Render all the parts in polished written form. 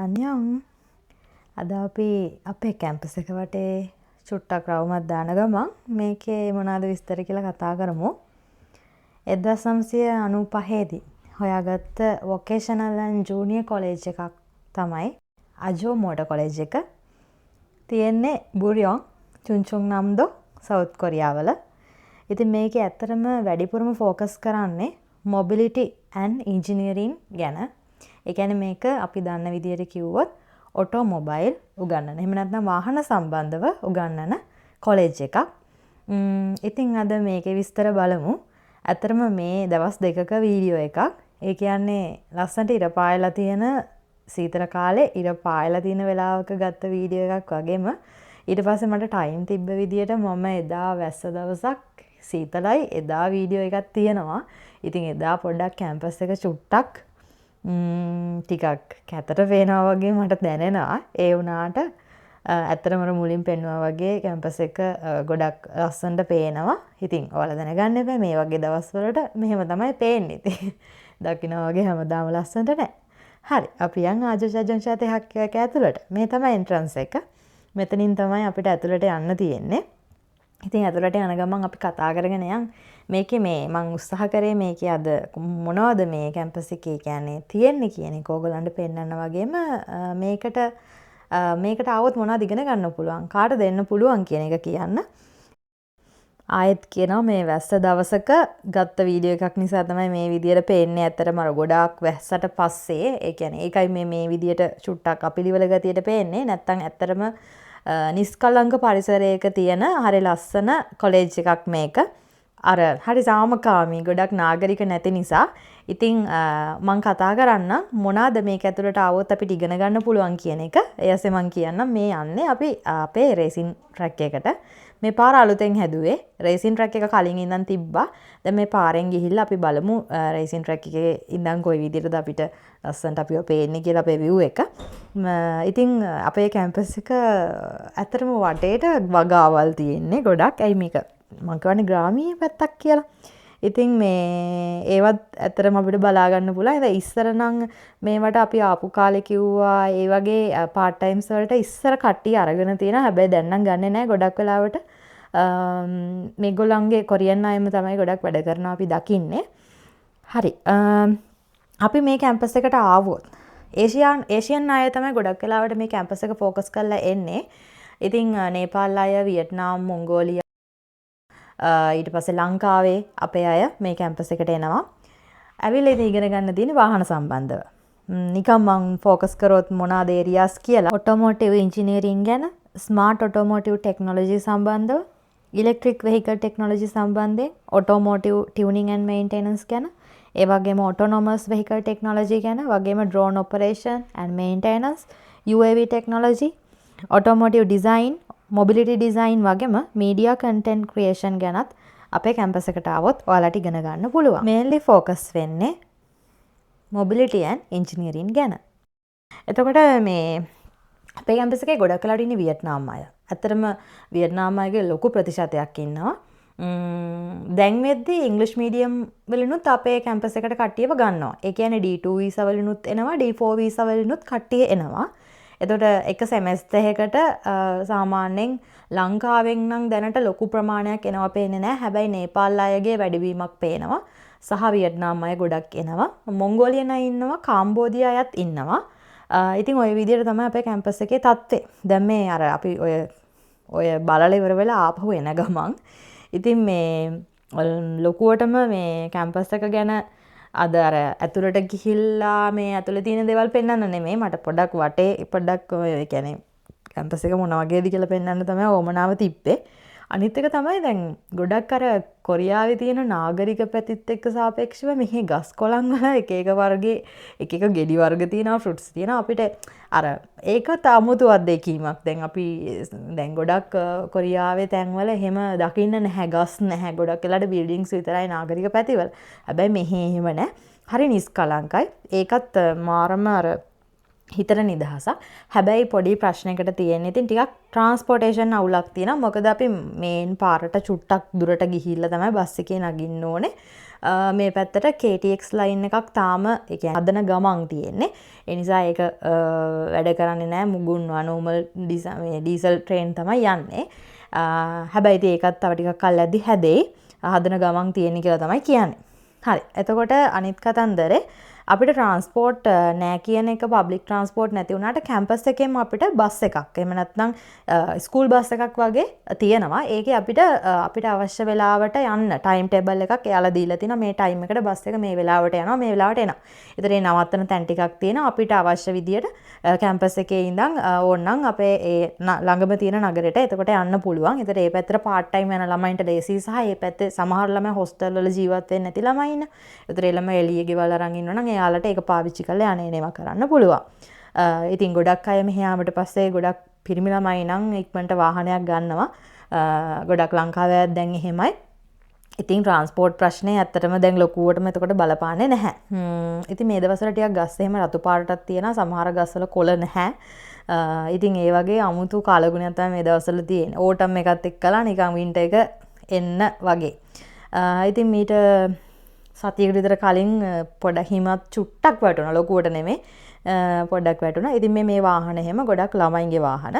අනියම් අද අපි අපේ කැම්පස් එක වටේ චුට්ටක් රවුමක් දාන ගමන් මේකේ මොනවාද විස්තර කියලා කතා කරමු. 1995 දී හොයාගත්ත වොකේෂනල් ඇන්ඩ් ජූනියර් කොලෙජ් එකක් තමයි අජෝ මෝටර් කොලෙජ් එක. තියෙන්නේ බුරියොන් චුන්චුන් නම්දෝ සවුත් කොරියාවල. ඉතින් මේකේ ඇත්තටම වැඩිපුරම ફોකස් කරන්නේ මොබිලිටි ඇන්ඩ් ඉන්ජිනියරින් ගැන. ඒ කියන්නේ මේක අපි දන්න විදිහට කිව්වොත් ඔටෝමොබයිල් උගන්නන. එහෙම නැත්නම් වාහන සම්බන්ධව උගන්නන කොලෙජ් එකක්. ඉතින් අද මේකේ විස්තර බලමු. ඇත්තටම මේ දවස් දෙකක වීඩියෝ එකක්. ඒ කියන්නේ ලස්සනට ඉර පායලා තියෙන සීතල කාලේ ඉර පායලා තියෙන වෙලාවක ගත්ත වීඩියෝ එකක් වගේම ඊට පස්සේ මට ටයිම් තිබ්බ විදියට මම එදා වැස්ස දවසක් සීතලයි එදා වීඩියෝ එකක් තියෙනවා. ඉතින් එදා පොඩ්ඩක් කැම්පස් එක චුට්ටක් ටිකක් කැතට පේනවා වගේ මට දැනෙනවා. ඒ වුණාට ඇත්තටම මුලින් පෙන්වුවා වගේ කැම්පස් එක ගොඩක් ලස්සනට පේනවා. ඉතින් ඔයාලා දැනගන්න එපා මේ වගේ දවස්වලට මෙහෙම තමයි පේන්නේ. ඉතින් දකින්න වගේ හැමදාම ලස්සනට නෑ. හරි අපි යන් ආජෝජජන්ෂාතේ හක්කයක් ඇතුළට. මේ තමයි එන්ට්‍රන්ස් එක. මෙතනින් තමයි අපිට ඇතුළට යන්න තියෙන්නේ. ඉතින් ඇතුළට යන ගමන් අපි කතා කරගෙන යන් මේකේ මේ මම උත්සාහ කරේ මේකේ අද මොනවද මේ කැම්පස් එකේ කියන්නේ තියෙන්නේ කියන එක ඕගලන්ට පෙන්වන්න වගේම මේකට ආවොත් මොනවද ඉගෙන ගන්න පුළුවන් කාට දෙන්න පුළුවන් කියන එක කියන්න. ආයෙත් කියනවා මේ වැස්ස දවසක ගත්ත වීඩියෝ එකක් නිසා තමයි මේ විදියට පේන්නේ. ඇත්තටම අර ගොඩාක් වැස්සට පස්සේ ඒ කියන්නේ ඒකයි මේ විදියට චුට්ටක් අපිලිවල ගතියට පේන්නේ. නැත්තම් ඇත්තටම නිස්කලංක පරිසරයක තියෙන හරි ලස්සන කොලෙජ් එකක් මේක. අර හරි සාමකාමී ගොඩක් නාගරික නැති නිසා ඉතින් මම කතා කරන්න මොනවාද මේක ඇතුළට ආවොත් අපිට ඉගෙන ගන්න පුළුවන් කියන එක. එයාසේ මම කියන්නම් මේ යන්නේ අපි අපේ රේසින් ට්‍රැක් එකට. මේ පාර අලුතෙන් හැදුවේ. රේසින් ට්‍රැක් එක කලින් ඉඳන් තිබ්බා. දැන් මේ පාරෙන් ගිහිල්ලා අපි බලමු රේසින් ට්‍රැක් එකේ ඉඳන් කොයි විදිහටද අපිට ලස්සනට අපිව පේන්නේ කියලා අපේ view එක. ඉතින් අපේ කැම්පස් එක ඇත්තටම වටේට වගාවල් තියෙන්නේ ගොඩක්. ඇයි මේක මම කියන්නේ ග්‍රාමීය පැත්තක් කියලා. ඉතින් මේ ඒවත් ඇත්තටම අපිට බලා ගන්න පුළුවන්. ඒ ඉස්සර නම් මේවට අපි ආපු කාලේ කිව්වා ඒ වගේ part times වලට ඉස්සර කට්ටිය අරගෙන තියෙනවා. හැබැයි දැන් නම් ගන්නෙ නැහැ ගොඩක් වෙලාවට. මේගොල්ලන්ගේ කොරියන් අයම තමයි ගොඩක් වැඩ කරනවා අපි දකින්නේ. හරි. අපි මේ කැම්පස් එකට ආවොත් ඒෂියන් අය තමයි ගොඩක් වෙලාවට මේ කැම්පස් එක ફોකස් කරලා එන්නේ. ඉතින් නේපාල් අය, වියට්නාම්, මොංගෝලියා ඊට පස්සේ ලංකාවේ අපේ අය මේ කැම්පස් එකට එනවා. ඇවිල්ලා ඉතින් ඉගෙන ගන්න තියෙන වාහන සම්බන්ධව. නිකම් මම ફોකස් කරොත් මොනවාද ඒරියාස් කියලා. ඔටෝමෝටිව් ඉන්ජිනියරින් ගැන, ස්මාර්ට් ඔටෝමෝටිව් ටෙක්නොලොජි සම්බන්ධව, ඉලෙක්ට්‍රික් වෙහිකල් ටෙක්නොලොජි සම්බන්ධයෙන්, ඔටෝමෝටිව් ටියුනින් ඇන්ඩ් මේන්ටෙනන්ස් ගැන, ඒ වගේම ඔටෝනොමස් වෙහිකල් ටෙක්නොලොජි ගැන, වගේම drone operation and maintenance, UAV technology, automotive design, mobility design වගේම මීඩියා කන්ටෙන්ට් ක්‍රියේෂන් ගැනත් අපේ කැම්පස් එකට ආවොත් ඔයාලට ඉගෙන ගන්න පුළුවන්. මේන්ලි ફોකස් වෙන්නේ මොබිලිටි ඇන්ඩ් ඉන්ජිනියරින් ගැන. එතකොට මේ අපේ කැම්පස් එකේ ගොඩක් වෙලාවට ඉන්නේ වියට්නාම් අය. ඇත්තටම වියට්නාම් අයගේ ලොකු ප්‍රතිශතයක් ඉන්නවා. දැන් වෙද්දී ඉංග්‍රීසි මීඩියම් වලිනුත් අපේ කැම්පස් එකට කට්ටියව ගන්නවා. ඒ කියන්නේ D2 වීසා වලිනුත් එනවා, D4 වීසා වලිනුත් කට්ටිය එනවා. එතකොට එක සෙමෙස්ටර් එකකට සාමාන්‍යයෙන් ලංකාවෙන් නම් දැනට ලොකු ප්‍රමාණයක් එනවා පේන්නේ නැහැ. හැබැයි නේපාල් අයගේ වැඩිවීමක් පේනවා. සහ වියට්නාම් අය ගොඩක් එනවා. මොංගෝලියන් අය ඉන්නවා, කාම්බෝඩියා අයත් ඉන්නවා. ඉතින් ওই විදිහට තමයි අපේ කැම්පස් එකේ තත්ත්වය. දැන් මේ අර අපි ඔය බලලා ඉවර වෙලා ආපහු එන ගමන් ඉතින් මේ ලොකුවටම මේ කැම්පස් එක ගැන අද අර ඇතුළට ගිහිල්ලා මේ ඇතුළේ තියෙන දේවල් පෙන්වන්න නෙමෙයි මට පොඩක් වටේ පොඩක් ඒ කියන්නේ කැම්පස් එක මොන වගේද කියලා පෙන්වන්න තමයි ඕමනාව තිබ්බේ. අනිත් එක තමයි දැන් ගොඩක් අර කොරියාවේ තියෙන නාගරික පැතිත් එක්ක සාපේක්ෂව මෙහි ගස් කොළන් වල එක එක වර්ගයේ එක එක ගෙඩි වර්ග තියෙනවා, ෆෘට්ස් තියෙනවා. අපිට අර ඒකත් 아무තු අත්දැකීමක්. දැන් අපි දැන් ගොඩක් කොරියාවේ තැන්වල එහෙම දකින්න නැහැ, ගස් නැහැ. ගොඩක් වෙලාට බිල්ඩින්ග්ස් විතරයි නාගරික පැතිවල. හැබැයි මෙහි එහෙම නැහැ. හරි නිස්කලංකයි. ඒකත් මාරම අර හිතට නිදහසක්. හැබැයි පොඩි ප්‍රශ්නයකට තියෙන ඉතින් ටිකක් ට්‍රාන්ස්පෝර්ටේෂන් අවුලක් තියෙනවා. මොකද අපි මේන් පාරට චුට්ටක් දුරට ගිහිල්ලා තමයි බස් එකේ නගින්න ඕනේ. මේ පැත්තට KTX ලයින් එකක් තාම ඒ කියන්නේ හදන ගමන් තියෙන්නේ. ඒ නිසා ඒක වැඩ කරන්නේ නැහැ. මුගුන්වා නෝමල් ඩීසල් ට්‍රේන් තමයි යන්නේ. හැබැයි ඉතින් ඒකත් තව ටිකක් කල් යද්දි හැදෙයි. හදන ගමන් තියෙන්නේ කියලා තමයි කියන්නේ. හරි. එතකොට අනිත් කතන්දරේ අපිට ට්‍රාන්ස්පෝර්ට් නෑ කියන එක පබ්ලික් ට්‍රාන්ස්පෝර්ට් නැති වුණාට කැම්පස් එකෙන්ම අපිට බස් එකක් එහෙම නැත්නම් ස්කූල් බස් එකක් වගේ තියෙනවා. ඒකේ අපිට අවශ්‍ය වෙලාවට යන්න ටයිම් ටේබල් එකක් එයාලා දීලා තිනවා. මේ ටයිම් එකට බස් එක මේ වෙලාවට යනවා මේ වෙලාවට එනවා. ඒතර ඒ නවත්තන තැන් ටිකක් තියෙනවා. අපිට අවශ්‍ය විදියට කැම්පස් එකේ ඉඳන් ඕනනම් අපේ ඒ ළඟම තියෙන නගරෙට එතකොට යන්න පුළුවන්. ඒතර ඒ පැත්තට පාර්ට් ටයිම් යන ළමයින්ට ලේසි සහ ඒ පැත්තේ සමහර ළමයි හොස්ටල් වල ජීවත් වෙන්නේ නැති ළමයි ඉන්න. ඒතර ඒ ළමයි එළියේ ගෙවල් අරන් ඉන්නවනම් එයාලට ඒක පාවිච්චි කරලා යන්නේ ඒවා කරන්න පුළුවන්. ඉතින් ගොඩක් අය මෙහි ආවට පස්සේ ගොඩක් පිරිමි ළමයි නම් ඉක්මනට වාහනයක් ගන්නවා. ගොඩක් ලංකාවේ දැන් එහෙමයි. ඉතින් ට්‍රාන්ස්පෝර්ට් ප්‍රශ්නේ ඇත්තටම දැන් ලොකුවටම එතකොට බලපාන්නේ නැහැ. ඉතින් මේ දවස්වල ටිකක් ගස් එහෙම රතු පාටක් තියෙනවා. සමහර ගස්වල කොළ නැහැ. ඉතින් ඒ වගේ අමුතු කාලගුණයක් තමයි මේ දවස්වල තියෙන්නේ. ඕටම් එකත් එක්කලා නිකන් වින්ටර් එක එන්න වගේ. ඉතින් මීට සතියකට විතර කලින් පොඩක් හිමත් චුට්ටක් වැටුණා. ලොකුවට නෙමෙයි. පොඩ්ඩක් වැටුණා. ඉතින් මේ වාහන එහෙම ගොඩක් ළමයින්ගේ වාහන.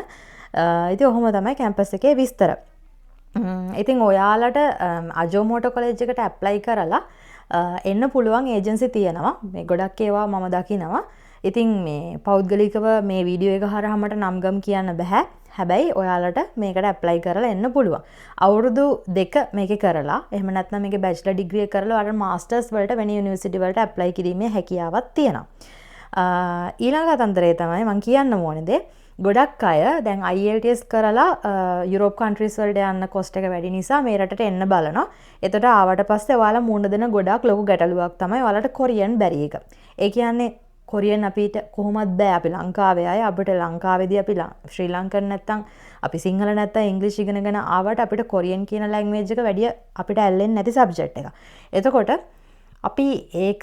ඉතින් ඔහොම තමයි කැම්පස් එකේ විස්තර. ඉතින් ඔයාලට අජෝ මෝටෝ කොලෙජ් එකට ඇප්ලයි කරලා එන්න පුළුවන් ඒජන්සි තියෙනවා. මේ ගොඩක් ඒවා මම දකිනවා. ඉතින් මේ පෞද්ගලිකව මේ වීඩියෝ එක හරහා මට නම් ගම් කියන්න බෑ. හැබැයි ඔයාලට මේකට ඇප්ලයි කරලා එන්න පුළුවන්. අවුරුදු 2 මේකේ කරලා එහෙම නැත්නම් මේකේ බැචලර් ඩිග්‍රී එක කරලා ඔයාලට මාස්ටර්ස් වලට වෙන යුනිවර්සිටි වලට ඇප්ලයි කිරීමේ හැකියාවක් තියෙනවා. ඊළඟ කතන්දරේ තමයි මම කියන්න ඕනේ දේ. ගොඩක් අය දැන් IELTS කරලා යුරෝප් කන්ට්‍රීස් වලට යන්න කොස්ට් එක වැඩි නිසා මේ රටට එන්න බලනවා. එතකොට ආවට පස්සේ ඔයාලා මුණ දෙන ගොඩක් ලොකු ගැටලුවක් තමයි ඔයාලට කොරියන් බැරි එක. ඒ කියන්නේ කොරියන් අපිට කොහොමත් බෑ. අපි ලංකාවේ අය අපිට ලංකාවේදී අපි ශ්‍රී ලංකන් නැත්තම් අපි සිංහල නැත්තම් ඉංග්‍රීසි ඉගෙනගෙන ආවට අපිට කොරියන් කියන ලැන්ග්වේජ් එක වැඩි අපිට ඇල්ලෙන්නේ නැති සබ්ජෙක්ට් එක. එතකොට අපි ඒක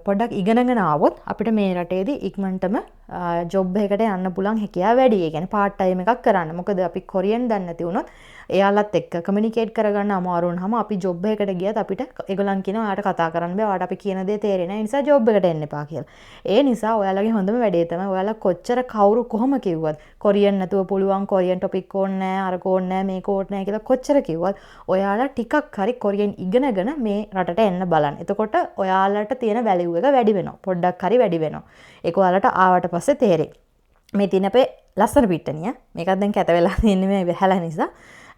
පොඩ්ඩක් ඉගෙනගෙන ආවොත් අපිට මේ රටේදී ඉක්මනටම ජොබ් එකකට යන්න පුළුවන් හැකියාව වැඩි. ඒ කියන්නේ පාර්ට් ටයිම් එකක් කරන්න. මොකද අපි කොරියන් දන්නේ නැති වුණොත් එයාලත් එක්ක කමියුනිකේට් කරගන්න අමාරු වුණාම අපි ජොබ් එකකට ගියත් අපිට ඒගොල්ලන් කියනවා ඔයාලට කතා කරන්න බෑ. ඔයාලට අපි කියන දේ තේරෙන්නේ නැහැ. ඒ නිසා ජොබ් එකට එන්න එපා කියලා. ඒ නිසා ඔයාලගේ හොඳම වැඩේ තමයි ඔයාලා කොච්චර කවුරු කොහොම කිව්වත් කොරියන් නැතුව පුළුවන් කොරියන් ටොපික් ඕනේ නැහැ, අර කෝඩ් නැහැ, මේ කෝඩ් නැහැ කියලා කොච්චර කිව්වත් ඔයාලා ටිකක් හරි කොරියන් ඉගෙනගෙන මේ රටට එන්න බලන්න. එතකොට ඔයාලට තියෙන වැලියු එක වැඩි වෙනවා. පොඩ්ඩක් හරි වැඩි වෙනවා. ඒක ඔයාලට ආවට පස්සේ තේරෙයි. මේ තියෙන අපේ ලස්සන පිට්ටනිය. මේකත් දැන් කැත වෙලා තියෙන්නේ මේ වැහැලා නිසා.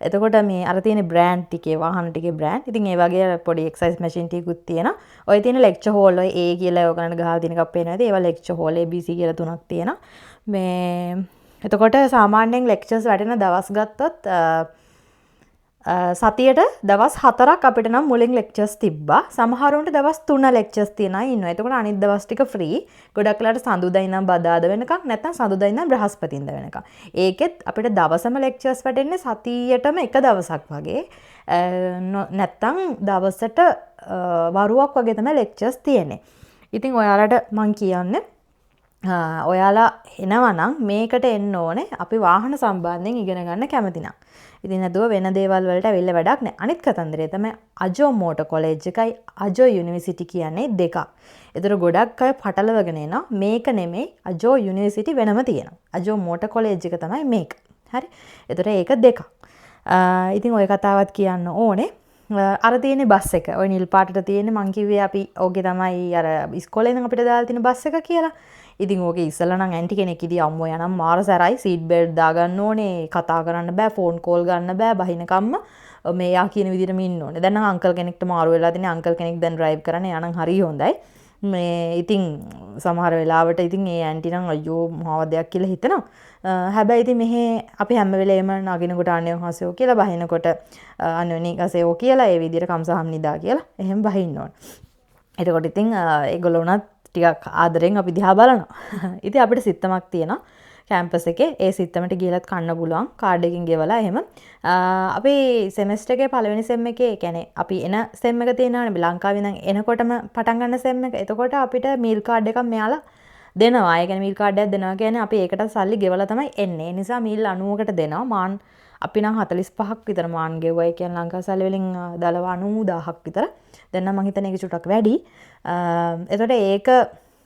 එතකොට මේ අර තියෙන බ්‍රෑන්ඩ් ටිකේ වාහන ටිකේ බ්‍රෑන්ඩ්. ඉතින් ඒ වගේ පොඩි එක්සර්සයිස් මැෂින් ටිකකුත් තියෙනවා. ඔය තියෙන ලෙක්චර් හෝල් ඔය A කියලා ඔයගලන්ට ගහලා තියෙන එකක් පේනවා. ඒවා ලෙක්චර් හෝල් ABC කියලා තුනක් තියෙනවා. මේ එතකොට සාමාන්‍යයෙන් ලෙක්චර්ස් වැඩෙන දවස් ගත්තොත් සතියට දවස් 4ක් අපිට නම් මුලින් ලෙක්චර්ස් තිබ්බා. සමහරුන්ට දවස් 3 ලෙක්චර්ස් තියනයි ඉන්නවා. එතකොට අනිත් දවස් ටික ෆ්‍රී. ගොඩක් වෙලාවට සඳුදා ඉඳන් බදාදා වෙනකම් නැත්නම් සඳුදා ඉඳන් බ්‍රහස්පතින්දා වෙනකම්. ඒකෙත් අපිට දවසම ලෙක්චර්ස් වැටෙන්නේ සතියටම එක දවසක් වගේ. නැත්නම් දවසට වරුවක් වගේ තමයි ලෙක්චර්ස් තියෙන්නේ. ඉතින් ඔයාලට මම කියන්නේ ඔයාලා එනවා නම් මේකට එන්න ඕනේ අපි වාහන සම්බන්ධයෙන් ඉගෙන ගන්න කැමති නම්. ඉතින් නැතුව වෙන දේවල් වලට ඇවිල්ලා වැඩක් නැහැ. අනිත් කතන්දරේ තමයි අජෝ මෝටෝ කොලෙජ් එකයි අජෝ යුනිවර්සිටි කියන්නේ දෙකක්. ඒතර ගොඩක් අය පටලවගෙන එනවා මේක නෙමෙයි අජෝ යුනිවර්සිටි වෙනම තියෙනවා. අජෝ මෝටෝ කොලෙජ් එක තමයි මේක. හරි. ඒතර ඒක දෙකක්. ඉතින් ওই කතාවත් කියන්න ඕනේ. අර තියෙන බස් එක. ওই නිල් පාටට තියෙන මං කිව්වේ අපි ඕකේ තමයි අර ඉස්කෝලේ ඉඳන් අපිට දාලා තියෙන බස් එක කියලා. ඉතින් ඕකේ ඉස්සලා නම් ඇන්ටි කෙනෙක් ඉදී අම්මෝ යනම් මාර සැරයි සීට් බෙල්ට් දාගන්න ඕනේ කතා කරන්න බෑ ෆෝන් කෝල් ගන්න බෑ බහිනකම්ම මේ යා කියන විදිහටම ඉන්න ඕනේ. දැන් නම් අංකල් කෙනෙක්ට මාරු වෙලා තියෙන්නේ අංකල් කෙනෙක් දැන් ඩ්‍රයිව් කරන්නේ යනම් හරි හොඳයි. මේ ඉතින් සමහර වෙලාවට ඉතින් ඒ ඇන්ටි නම් අයියෝ මොනවද දෙයක් කියලා හිතනවා. හැබැයි ඉතින් මෙහි අපි හැම වෙලේම නගිනකොට අනේ හසෝ කියලා බහිනකොට අනෝනි ගසයෝ කියලා ඒ විදිහට කම්සහම් නිදා කියලා එහෙම බහින්න ඕනේ. එතකොට ඉතින් ඒගොල්ලෝ උනත් ටිකක් ආදරෙන් අපි දිහා බලනවා. ඉතින් අපිට සිත්තමක් තියෙනවා කැම්පස් එකේ. ඒ සිත්තමට ගිහලත් කන්න පුළුවන් කාඩ් එකකින් ගෙවලා එහෙම. අපි සෙමෙස්ටර් එකේ පළවෙනි සෙම් එකේ කියන්නේ අපි එන සෙම් එක තියෙනවානේ ලංකාවේ ඉඳන් එනකොටම පටන් ගන්න සෙම් එක. එතකොට අපිට මීල් කාඩ් එකක් මෙයාලා දෙනවා. ඒ කියන්නේ මීල් කාඩ් එකක් දෙනවා කියන්නේ අපි ඒකට සල්ලි ගෙවලා තමයි එන්නේ. ඒ නිසා මීල් 90කට දෙනවා. මාන් අපි නම් 45ක් විතර මාන් ගෙවුවා. ඒ කියන්නේ ලංකා සල්ලි වලින් දලව 90000ක් විතර. දැන් නම් මම හිතන්නේ ඒක චුට්ටක් වැඩි. එතකොට ඒක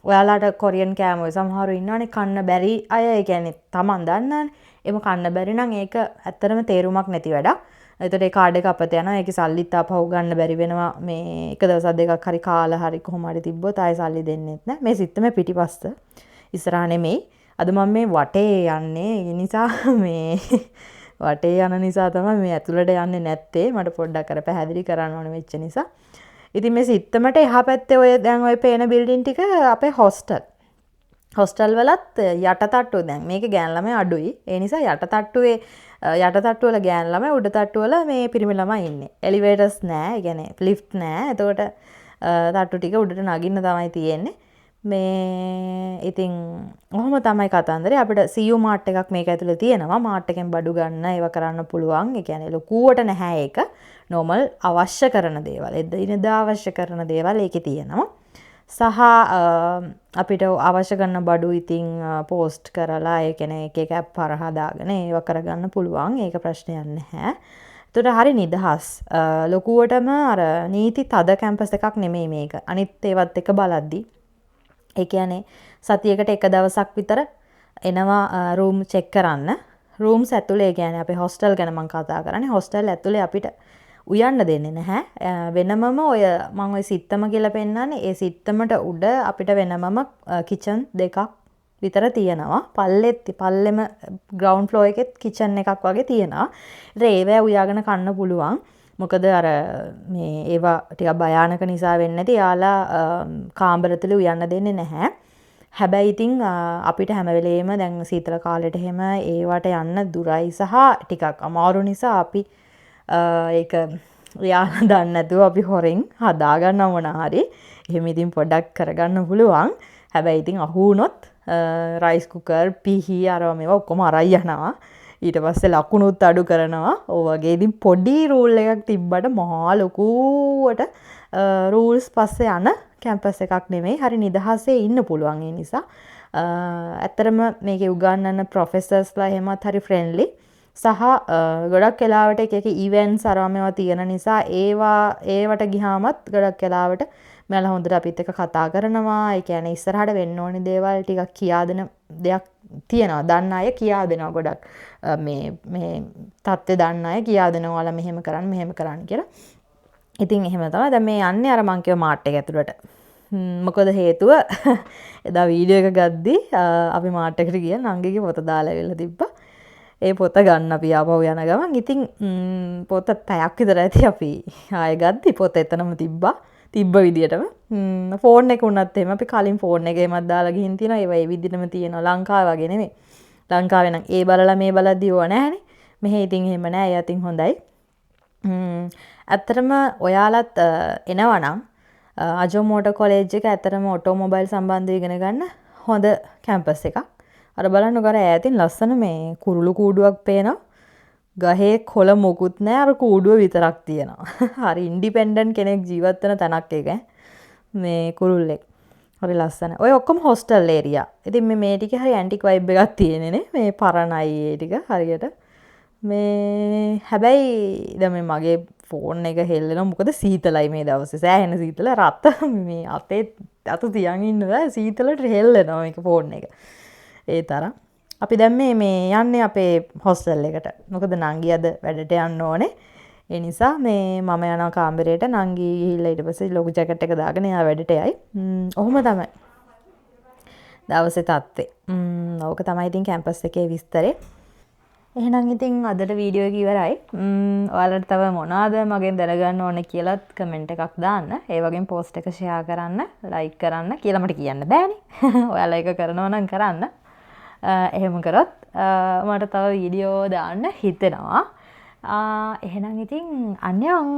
ඔයාලාට කොරියන් කෑම ඔය සමහරව ඉන්නවනේ කන්න බැරි අය. ඒ කියන්නේ Taman දන්නවනේ. එම කන්න බැරි නම් ඒක ඇත්තටම තේරුමක් නැති වැඩක්. එතකොට ඒ කාඩ් එක අපත යනවා. ඒකේ සල්ලිත් ආපහු ගන්න බැරි වෙනවා. මේ එක දවසක් දෙකක් හරි කාලා හරි කොහොම හරි තිබ්බොත් ආයෙ සල්ලි දෙන්නෙත් නැහැ. මේ සිත්තමේ පිටිපස්ස ඉස්සරහා නෙමෙයි. අද මම මේ වටේ යන්නේ. ඒ නිසා මේ වටේ යන නිසා තමයි මේ ඇතුළට යන්නේ නැත්තේ. මට පොඩ්ඩක් අර පැහැදිලි කරන්න ඕනේ වෙච්ච නිසා. ඉතින් මේ සිත්තමට එහා පැත්තේ ඔය දැන් ඔය පේන බිල්ඩින් ටික අපේ හොස්ටල්. හොස්ටල් වලත් යටටට්ටුව දැන් මේකේ ගෑන් ළමයි අඩුයි. ඒ නිසා යටටට්ටුවේ යටටට්ටුව වල ගෑන් ළමයි උඩ තට්ටුව වල මේ පිරිමි ළමයි ඉන්නේ. එලිවේටර්ස් නෑ. ඒ කියන්නේ ලිෆ්ට් නෑ. එතකොට තට්ටු ටික උඩට නගින්න තමයි තියෙන්නේ. මේ ඉතින් ඔහොම තමයි කතන්දරේ. අපිට CU මාර්ට් එකක් මේක ඇතුලේ තියෙනවා. මාර්ට් එකෙන් බඩු ගන්න ඒව කරන්න පුළුවන්. ඒ කියන්නේ ලොකුවට නැහැ ඒක. normal අවශ්‍ය කරන දේවල්. එදිනෙදා අවශ්‍ය කරන දේවල් ඒකේ තියෙනවා. සහ අපිට අවශ්‍ය කරන බඩු ඉතින් පෝස්ට් කරලා ඒ කියන්නේ එක එක ඇප් හරහා දාගෙන ඒව කරගන්න පුළුවන්. ඒක ප්‍රශ්නයක් නැහැ. එතකොට හරි නිදහස්. ලොකුවටම අර නීති තද කැම්පස් එකක් නෙමෙයි මේක. අනිත් ඒවත් එක බලද්දි ඒ කියන්නේ සතියකට එක දවසක් විතර එනවා රූම් චෙක් කරන්න. රූම්ස් ඇතුලේ කියන්නේ අපේ හොස්ටල් ගැන මම කතා කරන්නේ. හොස්ටල් ඇතුලේ අපිට උයන්න දෙන්නේ නැහැ. වෙනමම ඔය මම ඔය සිත්තම කියලා පෙන්නන්නේ. ඒ සිත්තමට උඩ අපිට වෙනමම කිචන් දෙකක් විතර තියෙනවා. පල්ලෙම ග්‍රවුන්ඩ් ෆ්ලෝර් එකෙත් කිචන් එකක් වගේ තියෙනවා. ඉතින් ඒවැ උයාගෙන කන්න පුළුවන්. මොකද අර මේ ඒවා ටිකක් භයානක නිසා වෙන්නේ නැති යාලා කාමර තුල උයන්න දෙන්නේ නැහැ. හැබැයි ඉතින් අපිට හැම වෙලේම දැන් සීතල කාලෙට එහෙම ඒවට යන්න දුරයි සහ ටිකක් අමාරු නිසා අපි ඒක යාලා දන්නේ නැතුව අපි හොරෙන් හදාගන්න මොන හරි. එහෙම ඉතින් පොඩ්ඩක් කරගන්න පුළුවන්. හැබැයි ඉතින් අහු වුණොත් රයිස් කුකර් පිහි අරව මේවා ඔක්කොම අරයි යනවා. ඊට පස්සේ ලකුණුත් අඩු කරනවා. ඔය වගේ ඉතින් පොඩි රූල් එකක් තිබ්බට මහා ලොකුවට රූල්ස් පස්සේ යන කැම්පස් එකක් නෙමෙයි. හරි නිදහසේ ඉන්න පුළුවන් ඒ නිසා. ඇත්තරම මේකේ උගන්වන ප්‍රොෆෙසර්ස්ලා එහෙමත් හරි ෆ්‍රෙන්ඩ්ලි. සහ ගොඩක් වෙලාවට එක එක ඉවෙන්ට්ස් අරවා මේවා තියෙන නිසා ඒවට ගියාමත් ගොඩක් වෙලාවට මෙයාලා හොඳට අපිත් එක්ක කතා කරනවා. ඒ කියන්නේ ඉස්සරහට වෙන්න ඕනි දේවල් ටිකක් කියා දෙන දෙයක් තියෙනවා. දන්න අය කියා දෙනවා ගොඩක්. මේ තත්ත්වය දන්න අය කියා දෙනවා ඔයාලා මෙහෙම කරන්න කියලා. ඉතින් එහෙම තමයි. දැන් මේ යන්නේ අර මං කිව්ව මාර්ට් එක ඇතුළට. මොකද හේතුව එදා වීඩියෝ එක ගද්දි අපි මාර්ට් එකට ගියා. නංගිගේ පොත දාලා ඇවිල්ලා තිබ්බා. ඒ පොත ගන්න අපි ආපහු යන ගමන් ඉතින් පොත පැයක් විතර ඇති අපි ආයෙ ගද්දි පොත එතනම තිබ්බ විදියටම ෆෝන් එක උනත් එහෙම අපි කලින් ෆෝන් එකේමත් දාලා ගිහින් තියෙනවා. ඒවා ඒ විදිහටම තියෙනවා. ලංකාව වගේ නෙමෙයි. ලංකාවේ නම් ඒ බලලා මේ බලද්දි ඕව නැහැනේ. මෙහෙ ඉතින් එහෙම නෑ. ඒ අතින් හොඳයි. ඇත්තටම ඔයාලත් එනවනම් අජෝමෝටෝ කොලෙජ් එක ඇත්තටම ඔටෝමොබයිල් සම්බන්ධව ඉගෙන ගන්න හොඳ කැම්පස් එකක්. අර බලන්න ගර ඈතින් ලස්සන මේ කුරුළු කූඩුවක් පේනවා. ගහේ කොළ මොකුත් නැහැ. අර කූඩුව විතරක් තියෙනවා. හරි ඉන්ඩිපෙන්ඩන්ට් කෙනෙක් ජීවත් වෙන තැනක් එක. මේ කුරුල්ලෙක්. හරි ලස්සන. ඔය ඔක්කොම හොස්ටල් ඒරියා. ඉතින් මේ ටිකේ හරි ඇන්ටික් වයිබ් එකක් තියෙන්නේ නේ. මේ පරණයි ඒ ටික හරියට. මේ හැබැයි දැන් මේ මගේ ෆෝන් එක හෙල්ලෙනවා. මොකද සීතලයි මේ දවස්සේ. සෑහෙන සීතල රත් මේ අත තියන් ඉන්න බෑ. සීතලට හෙල්ලෙනවා මේක ෆෝන් එක. ඒ තරම්. අපි දැන් මේ යන්නේ අපේ හොස්ටල් එකට. මොකද නංගි අද වැඩට යන්න ඕනේ. ඒ නිසා මේ මම යනවා කාමරේට. නංගි ගිහිල්ලා ඊට පස්සේ ලොකු ජැකට් එක දාගෙන එයා වැඩට යයි. ඔහොම තමයි. දවසේ තත්ත්වේ. ඕක තමයි ඉතින් කැම්පස් එකේ විස්තරේ. එහෙනම් ඉතින් අදට වීඩියෝ එක ඉවරයි. ඔයාලට තව මොනවද මගෙන් දැනගන්න ඕනේ කියලාත් කමෙන්ට් එකක් දාන්න. ඒ වගේම පෝස්ට් එක ෂෙයා කරන්න, ලයික් කරන්න කියලා මට කියන්න බෑනේ. ඔයාලා ඒක කරනවා නම් කරන්න. එහෙම කරොත් මට තව වීඩියෝ දාන්න හිතෙනවා. එහෙනම් ඉතින් අන්‍යං